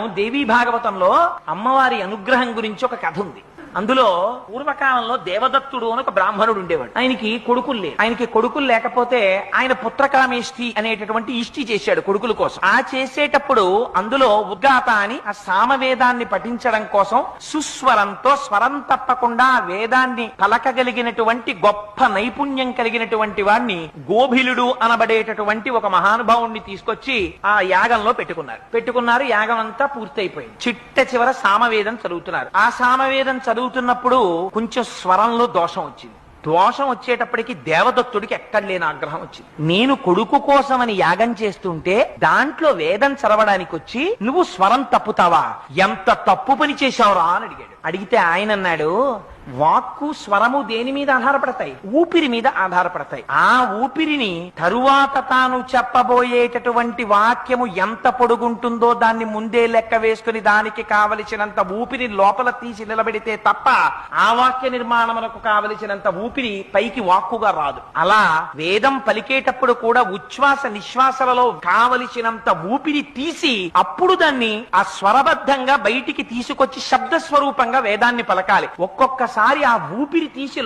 దేవీ భాగవతంలో అమ్మవారి అనుగ్రహం గురించి ఒక కథ ఉంది. అందులో పూర్వకాలంలో దేవదత్తుడు అని ఒక బ్రాహ్మణుడు ఉండేవాడు. ఆయనకి కొడుకులు లేకపోతే ఆయన పుత్రకామేష్టి అనేటటువంటి ఇష్టి చేశాడు కొడుకుల కోసం. ఆ చేసేటప్పుడు అందులో ఉద్గాత అని ఆ సామవేదాన్ని పఠించడం కోసం సుస్వరంతో స్వరం తప్పకుండా ఆ పలకగలిగినటువంటి గొప్ప నైపుణ్యం కలిగినటువంటి వాడిని గోభిలుడు అనబడేటటువంటి ఒక మహానుభావుణ్ణి తీసుకొచ్చి ఆ యాగంలో పెట్టుకున్నారు. యాగం అంతా పూర్తయిపోయింది. చిట్ట చివర సామవేదం చదువుతున్నారు. ఆ సామవేదం చదువుతున్నప్పుడు కొంచెం స్వరంలో దోషం వచ్చింది. దోషం వచ్చేటప్పటికి దేవదత్తుడికి ఎక్కడ లేని ఆగ్రహం వచ్చింది. నేను కొడుకు కోసమని యాగం చేస్తుంటే దాంట్లో వేదం చదవడానికి వచ్చి నువ్వు స్వరం తప్పుతావా, ఎంత తప్పు పని చేశావురా అని అడిగితే ఆయన అన్నాడు, వాక్కు స్వరము దేని మీద ఆధారపడతాయి? ఊపిరి మీద ఆధారపడతాయి. ఆ ఊపిరిని తరువాత తాను చెప్పబోయేటటువంటి వాక్యము ఎంత పొడుగుంటుందో దాన్ని ముందే లెక్క వేసుకుని దానికి కావలసినంత ఊపిరి లోపల తీసి నిలబెడితే తప్ప ఆ వాక్య నిర్మాణములకు కావలసినంత ఊపిరి పైకి వాక్కుగా రాదు. అలా వేదం పలికేటప్పుడు కూడా ఉచ్ఛ్వాస నిశ్వాసలలో కావలసినంత ఊపిరి తీసి అప్పుడు దాన్ని ఆ స్వరబద్ధంగా బయటికి తీసుకొచ్చి శబ్ద స్వరూపంగా వేదాన్ని పలకాలి. ఒక్కొక్కసారి ఆ ఊపిరి తీసి